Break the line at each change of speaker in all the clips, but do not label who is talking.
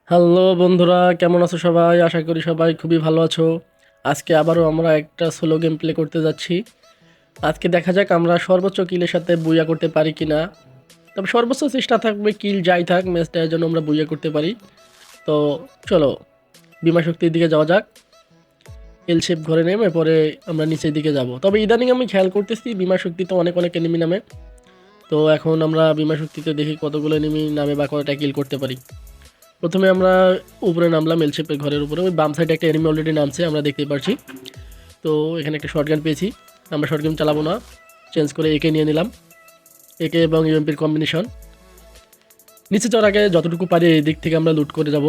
Hello বন্ধুরা, কেমন আছো সবাই? আশা করি সবাই খুবই ভালো আছো। আজকে আবারও আমরা একটা সোলো গেম প্লে করতে যাচ্ছি। আজকে দেখা যাক আমরা সর্বোচ্চ কিলের সাথে বুইয়া করতে পারি কিনা। তবে সর্বোচ্চ চেষ্টা থাকবে কিল যাই থাক ম্যাচটার জন্য আমরা বুইয়া করতে পারি। তো চলো বিমা শক্তির দিকে যাওয়া যাক। এল শেপ ঘরে নেমে পরে আমরা নিচের দিকে যাব। তবে ইদানিং আমি খেয়াল করতেছি বিমা শক্তিতে অনেক অনেক এনিমি নামে। তো এখন আমরা বিমা শক্তিতে দেখি কতগুলো এনিমি নামে বা কয়টা কিল করতে পারি। প্রথমে আমরা উপরে নামলাম এল শেপের ঘরের উপরে। ওই বাম সাইডে একটা এনিমি অলরেডি নামছে, আমরা দেখতেই পারছি। তো এখানে একটা শর্টগান পেয়েছি। আমরা শর্টগান চালাবো না, চেঞ্জ করে একে নিয়ে নিলাম। একে এবং ইউএমপির কম্বিনেশন। নিচে যাওয়ার আগে যতটুকু পারি এই দিক থেকে আমরা লুট করে যাব।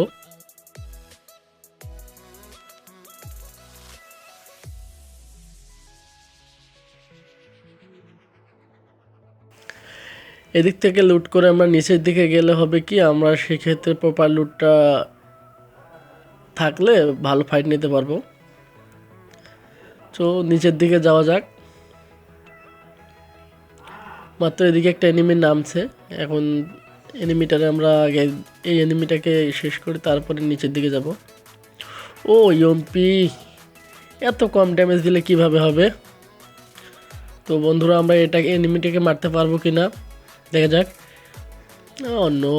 এদিক থেকে লুট করে আমরা নিচের দিকে গেলে হবে কি, আমরা সেক্ষেত্রে প্রপার লুটটা থাকলে ভালো ফাইট নিতে পারবো। তো নিচের দিকে যাওয়া যাক। মাত্র এদিকে একটা এনিমি নামছে। এখন এনিমিটারে আমরা আগে এই এনিমিটাকে শেষ করে তারপরে নিচের দিকে যাব। ও ইউএমপি এত কম ড্যামেজ দিলে কিভাবে হবে? তো বন্ধুরা আমরা এটাকে এনিমিটাকে মারতে পারবো কি না দেখা যাক। ও নো,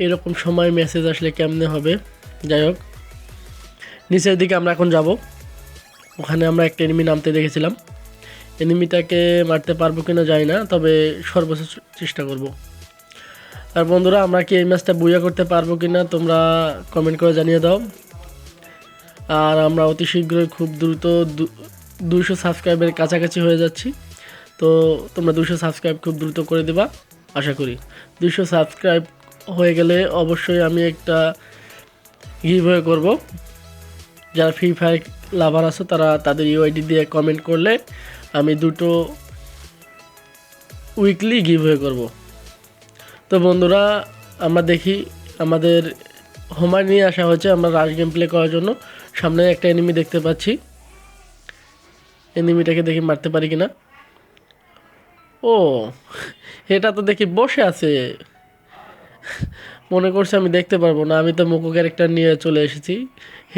এরকম সময় মেসেজ আসলে কেমনে হবে? যাই হোক, নিচের দিকে আমরা এখন যাব। ওখানে আমরা একটা এনিমি নামতে দেখেছিলাম। এনিমিটাকে মারতে পারবো কিনা জানি না, তবে সর্বোচ্চ চেষ্টা করব। আর বন্ধুরা আমরা কি এই ম্যাচটা বুইয়া করতে পারবো কিনা তোমরা কমেন্ট করে জানিয়ে দাও। আর আমরা অতি শীঘ্রই খুব দ্রুত 200 সাবস্ক্রাইবের কাছাকাছি হয়ে যাচ্ছি। তো তোমরা 200 সাবস্ক্রাইব খুব দ্রুত করে দেবা আশা করি। 200 সাবস্ক্রাইব হয়ে গেলে অবশ্যই আমি একটা গিভওয়ে করব। যারা ফ্রি ফায়ার লাভার আছে তারা তাদের ইউআইডি দিয়ে কমেন্ট করলে আমি দুটো উইকলি গিভওয়ে করব। তো বন্ধুরা আমরা দেখি, আমাদের হোমওয়ার্ক নিয়ে আসা হয়েছে আমরা রাশ গেম প্লে করার জন্য। সামনে একটা এনিমি দেখতে পাচ্ছি, এনিমিটাকে দেখি মারতে পারি কিনা। ও এটা তো দেখি বসে আছে, মনে করছে আমি দেখতে পারবো না। আমি তো মোকো ক্যারেক্টার নিয়ে চলে এসেছি।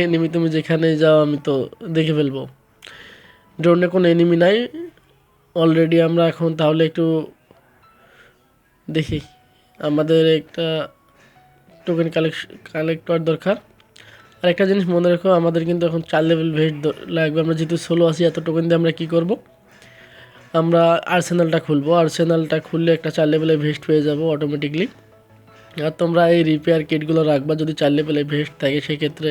এনিমি তুমি যেখানে যাও আমি তো দেখে ফেলবো। ড্রোনে কোনো এনিমি নাই অলরেডি। আমরা এখন তাহলে একটু দেখি, আমাদের একটা টোকেন কালেক্টর দরকার। আর একটা জিনিস মনে রেখো, আমাদের কিন্তু এখন 4 লেভেল ভেস্ট লাগবে। আমরা যেহেতু সোলো আছি, এত টোকেন দিয়ে আমরা কী করব? আমরা আর্সেনালটা খুলবো। আর্সেনালটা খুললে একটা 4 লেভেলের ভেস্ট পেয়ে যাব অটোমেটিকলি। আর তোমরা এই রিপেয়ার কিটগুলো রাখবা, যদি 4 লেভেলের ভেস্ট থাকে সেক্ষেত্রে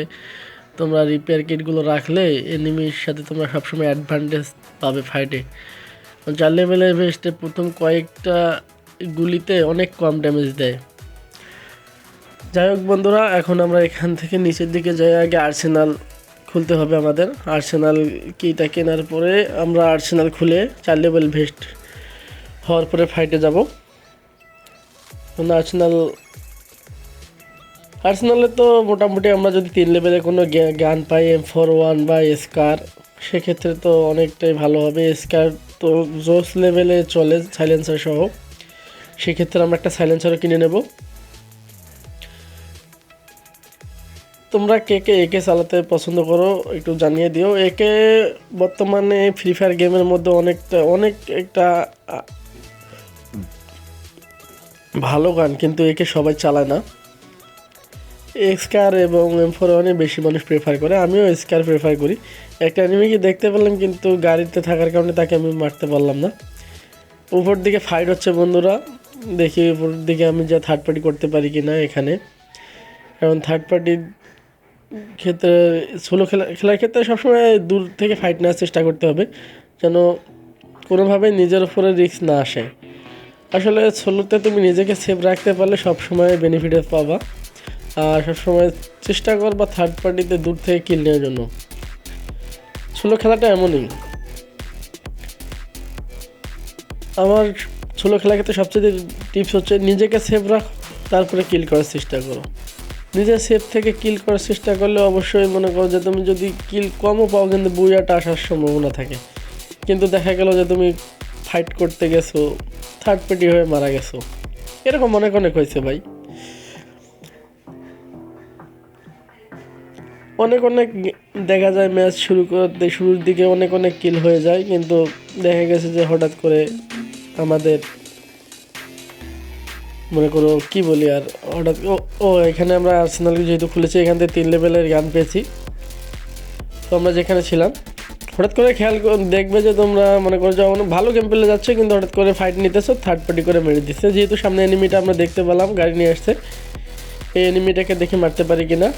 তোমরা রিপেয়ার কিটগুলো রাখলে এনিমির সাথে তোমরা সবসময় অ্যাডভান্টেজ পাবে ফাইটে। 4 লেভেলের ভেস্টে প্রথম কয়েকটা গুলিতে অনেক কম ড্যামেজ দেয়। যাই হোক বন্ধুরা, এখন আমরা এখান থেকে নিচের দিকে যাই। আগে আর্সেনাল খুলতে হবে আমাদের। আর্সেনাল কিটা কেনার পরে আমরা আর্সেনাল খুলে 4 লেভেল ভেস্ট হওয়ার পরে ফাইটে যাব। আর্সেনালে তো মোটামুটি আমরা যদি 3 লেভেলে কোনো গান পাই, M41 বা স্কার, সেক্ষেত্রে তো অনেকটাই ভালো হবে। স্কার তো জোস লেভেলে চলে সাইলেন্সার সহ, সেক্ষেত্রে আমরা একটা সাইলেন্সারও কিনে নেব। তোমরা কে কে একে চালাতে পছন্দ করো একটু জানিয়ে দিও। একে বর্তমানে ফ্রি ফায়ার গেমের মধ্যে অনেক একটা ভালো গান, কিন্তু একে সবাই চালায় না। স্কার এবং M41 বেশি মানুষ প্রেফার করে, আমিও স্কার প্রেফার করি। একটা এনিমিকে দেখতে পেলাম কিন্তু গাড়িতে থাকার কারণে তাকে আমি মারতে পারলাম না। উপর দিকে ফাইট হচ্ছে বন্ধুরা, দেখি উপর দিকে আমি যা থার্ড পার্টি করতে পারি কি না এখানে। কারণ থার্ড পার্টির ক্ষেত্রে সোলো খেলার ক্ষেত্রে সবসময় দূর থেকে ফাইট নেওয়ার চেষ্টা করতে হবে, যেন কোনোভাবে নিজের উপরে রিস্ক না আসে। আসলে সোলোতে তুমি নিজেকে সেফ রাখতে পারলে সবসময় বেনিফিট পাবা। আর সবসময় চেষ্টা করবা থার্ড পার্টিতে দূর থেকে কিল নেওয়ার জন্য। সোলো খেলাটা এমনই। আমার সোলো খেলার ক্ষেত্রে সবচেয়ে টিপস হচ্ছে নিজেকে সেফ রাখ, তারপরে কিল করার চেষ্টা করো। নিজের সেফ থেকে কিল করার চেষ্টা করলে অবশ্যই মনে করো যে তুমি যদি কিল কমও পাও কিন্তু বুইয়াটা আসার সম্ভাবনা থাকে। কিন্তু দেখা গেল যে তুমি ফাইট করতে গেছো, থার্ড পার্টি হয়ে মারা গেছো, এরকম অনেক অনেক হয়েছে ভাই। অনেক অনেক দেখা যায় ম্যাচ শুরুর দিকে অনেক অনেক কিল হয়ে যায়, কিন্তু দেখা গেছে যে হঠাৎ করে আমাদের মনে করো কি বলি আর হঠাৎ ও ও এখানে আমরা আর্সেনাল যেহেতু খুলেছি, এখান থেকে 3 লেভেলের গান পেয়েছি। তো আমরা যেখানে ছিলাম হঠাৎ করে দেখবে যে তোমরা মনে করো যে অনেক ভালো গেম প্লে যাচ্ছে, কিন্তু হঠাৎ করে ফাইট নিতেছো, থার্ড পার্টি করে মেরে দিচ্ছে। যেহেতু সামনে এনিমিটা আমরা দেখতে পেলাম গাড়ি নিয়ে আসছে, এই এনিমিটাকে দেখে মারতে পারি কিনা।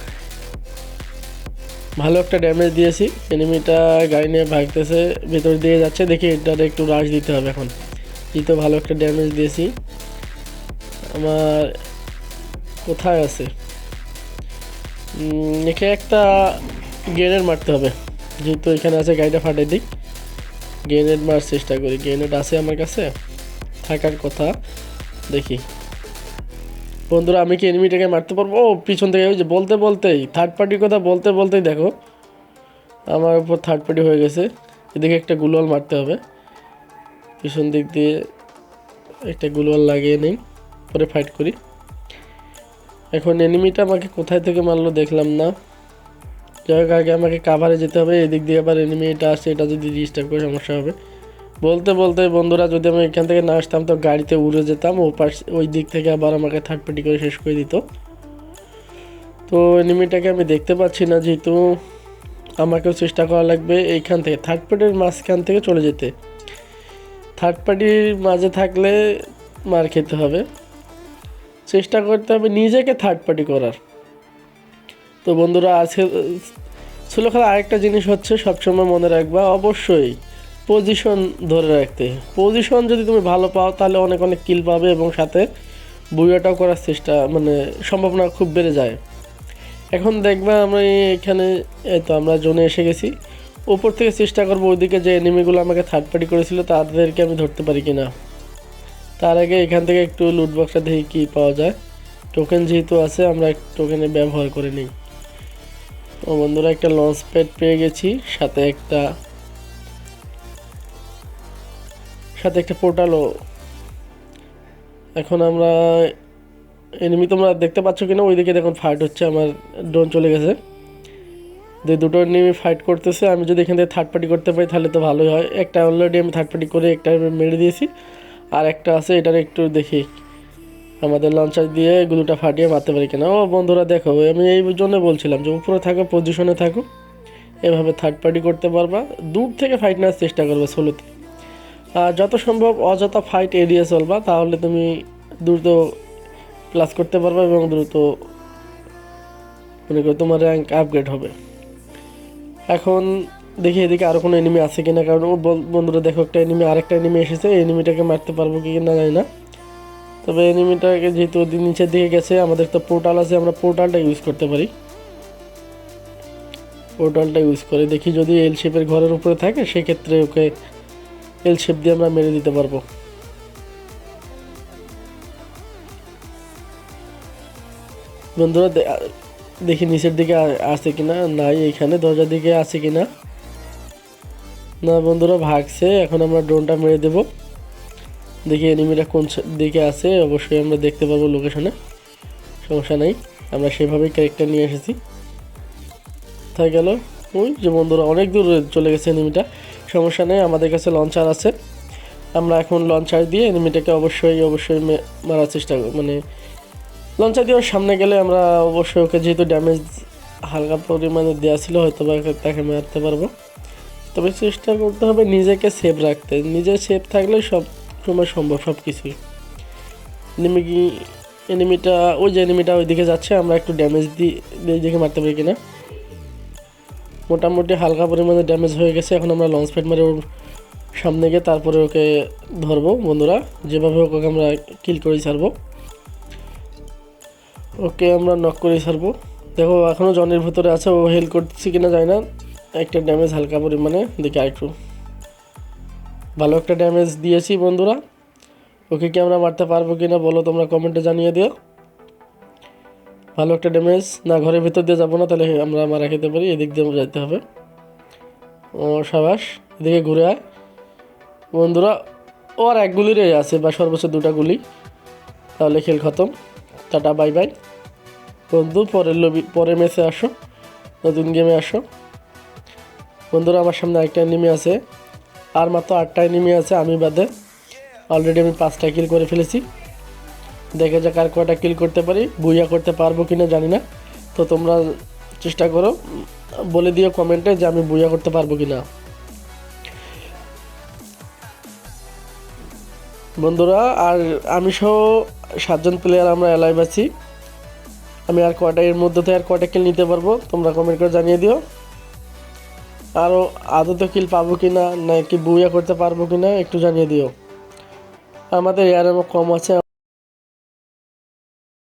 ভালো একটা ড্যামেজ দিয়েছি, এনিমিটা গাড়ি নিয়ে ভাগতেছে, ভেতর দিয়ে যাচ্ছে, দেখি এটার একটু রাশ দিতে হবে এখন। যেহেতু ভালো একটা ড্যামেজ দিয়েছি। আমার কোথায় আছে, একে একটা গ্রেনেড মারতে হবে, যেহেতু এখানে আছে গাড়িটা ফাটাই দিই। গ্রেনেড মারার চেষ্টা করি, গ্রেনেড আছে আমার কাছে, থাকার কথা। দেখি বন্ধুরা আমি কি এনিমিটাকে মারতে পারবো। ও পিছন থেকে ওই যে বলতে বলতেই থার্ড পার্টির কথা বলতে বলতেই দেখো আমার উপর থার্ড পার্টি হয়ে গেছে। এদিকে একটা গুলওয়াল মারতে হবে, পিছন দিক দিয়ে একটা গুলওয়াল লাগিয়ে নিই, পরে ফাইট করি। এখন এনিমিটা আমাকে কোথায় থেকে মারলো দেখলাম না। যাই হোক আগে আমাকে কাভারে যেতে হবে, এদিক দিয়ে আবার এনিমিটা আসছে, এটা যদি ডিস্টার্ব করে সমস্যা হবে। বলতে বলতে বন্ধুরা যদি আমি এখান থেকে না আসতাম তো গাড়িতে উড়ে যেতাম, ওই দিক থেকে আবার আমাকে থার্ড পার্টি করে শেষ করে দিত। তো এনিমিটাকে আমি দেখতে পাচ্ছি না, যেহেতু আমাকেও চেষ্টা করা লাগবে এইখান থেকে থার্ড পার্টির মাঝখান থেকে চলে যেতে। থার্ড পার্টির মাঝে থাকলে মার খেতে হবে, চেষ্টা করতে হবে নিজেকে থার্ড পার্টি করার। তো বন্ধুরা আজকে ছিল খেলা আরেকটা জিনিস হচ্ছে, সবসময় মনে রাখবা অবশ্যই পজিশন ধরে রাখতে। পজিশন যদি তুমি ভালো পাও তাহলে অনেক অনেক কিল পাবে, এবং সাথে বুয়াটাও করার চেষ্টা সম্ভাবনা খুব বেড়ে যায়। এখন দেখবা আমরা এখানে এই তো আমরা জোনে এসে গেছি, উপর থেকে চেষ্টা করবো ওইদিকে যে এনিমিগুলো আমাকে থার্ড পার্টি করেছিল তাদেরকে আমি ধরতে পারি কিনা। তার আগে এখান থেকে একটু লুট বক্সটা দেখি কী পাওয়া যায়। টোকেন যেহেতু আছে আমরা টোকেনে ব্যবহার করে নিই। ও বন্ধুরা একটা লঞ্চ প্যাড পেয়ে গেছি, সাথে একটা পোর্টালও। এখন আমরা এনিমি তোমরা দেখতে পাচ্ছ কিনা, ওইদিকে দেখুন ফাইট হচ্ছে, আমার ড্রোন চলে গেছে। দুটো এনিমি ফাইট করতেছে, আমি যদি এখান থেকে থার্ড পার্টি করতে পারি তাহলে তো ভালোই হয়। একটা অলরেডি আমি থার্ড পার্টি করে একটা মেরে দিয়েছি, আর একটা আছে, এটার একটু দেখি আমাদের লঞ্চার দিয়ে গুলোটা ফাটিয়ে মারতে পারি কিনা। ও বন্ধুরা দেখো আমি এই জন্য বলছিলাম যে উপরে থাকো, পজিশনে থাকো, এভাবে থার্ড পার্টি করতে পারবা। দূর থেকে ফাইট নেওয়ার চেষ্টা করবে সোলোতে, আর যত সম্ভব অযথা ফাইট এড়িয়ে চলবা, তাহলে তুমি দ্রুত প্লাস করতে পারবে এবং দ্রুত মনে করো তোমার র্যাঙ্ক আপগ্রেড হবে। এখন দেখি এদিকে আরও কোনো এনিমি আছে কিনা, কারণ বন্ধুরা দেখো একটা এনিমি, আরেকটা এনিমি এসেছে, এই এনিমিটাকে মারতে পারবো কি না জানি না। তবে এনিমিটাকে যেহেতু নিচের দিকে গেছে, আমাদের তো পোর্টাল আছে, আমরা পোর্টালটা ইউজ করতে পারি। পোর্টালটা ইউজ করে দেখি যদি এল শেপের ঘরের উপরে থাকে, সেক্ষেত্রে ওকে এল শেপ দিয়ে আমরা মেরে দিতে পারবো। বন্ধুরা দেখি নিচের দিকে আছে কিনা, নাই এখানে দরজার দিকে আছে কিনা, না বন্ধুরা ভাগছে। এখন আমরা ড্রোনটা মেরে দেব, দেখি এনিমিটা কোন দিকে আছে, অবশ্যই আমরা দেখতে পারবো লোকেশনে, সমস্যা নেই। আমরা সেভাবেই ক্যারেক্টার নিয়ে এসেছি। কোথায় গেল ওই যে বন্ধুরা, অনেক দূর চলে গেছে এনিমিটা, সমস্যা নেই, আমাদের কাছে লঞ্চার আছে। আমরা এখন লঞ্চার দিয়ে এনিমিটাকে অবশ্যই মারার চেষ্টা লঞ্চার দিয়ে ওর সামনে গেলে আমরা অবশ্যই ওকে, যেহেতু ড্যামেজ হালকা পরিমাণে দেওয়া ছিল, হয়তো বা তাকে মারতে পারবো। তবে চেষ্টা করতে হবে নিজেকে সেফ রাখতে, নিজে সেফ থাকলে সব সময় সম্ভব সব কিছুই। এনিমিটা ওই যে এনিমিটা ওইদিকে যাচ্ছে, আমরা একটু ড্যামেজ দিই দেখে মারতে পারি কিনা। মোটামুটি হালকা পরিমাণে ড্যামেজ হয়ে গেছে। এখন আমরা লঞ্চ প্যাড মারে ওর সামনে গিয়ে তারপরে ওকে ধরবো। বন্ধুরা যেভাবে ওকে আমরা কিল করে ছাড়বো, ওকে আমরা নক করে ছাড়বো। দেখো এখনও জনের ভিতরে আছে, ও হেল করতেছি কিনা যায় না, একটা ড্যামেজ হালকা পরিমাণে দেখি, আরেকটু ভালো একটা ড্যামেজ দিয়েছি। বন্ধুরা ওকে কি আমরা মারতে পারবো কিনা বলো তোমরা কমেন্টে জানিয়ে দিও। ভালো একটা ড্যামেজ, না ঘরের ভিতর দিয়ে যাবো না, তাহলে আমরা মারা খেতে পারি, এদিক দিয়ে যেতে হবে। ও সাবাস, এদিকে ঘুরে আয় বন্ধুরা। ও আর এক গুলির আছে, বা সর্বোচ্চ 2টা গুলি, তাহলে খেল খতম। টাটা বাই বাই বন্ধু, পরের ম্যাচে আসো। নতুন গেমে আসো। বন্ধুরা আমার সামনে একটা এনিমি আছে, আর মাত্র 8টা এনিমি আছে আমি বাদে। অলরেডি আমি 5টা কিল করে ফেলেছি। দেখা যাক আর কয়টা কিল করতে পারি, বুইয়া করতে পারবো কিনা জানি না। তো তোমরা চেষ্টা করো, বলে দিও কমেন্টে যে আমি বুইয়া করতে পারবো কিনা। বন্ধুরা আর আমি সহ 7জন প্লেয়ার আমরা অ্যালাইভ আছি। আমি আর কয়টা এর মধ্যে আর কয়টা কিল নিতে পারবো তোমরা কমেন্ট করে জানিয়ে দিও। আরও আদতে কিল পাবো কিনা নাকি বুইয়া করতে পারবো কিনা একটু জানিয়ে দিও। আমাদের এয়ার কম আছে।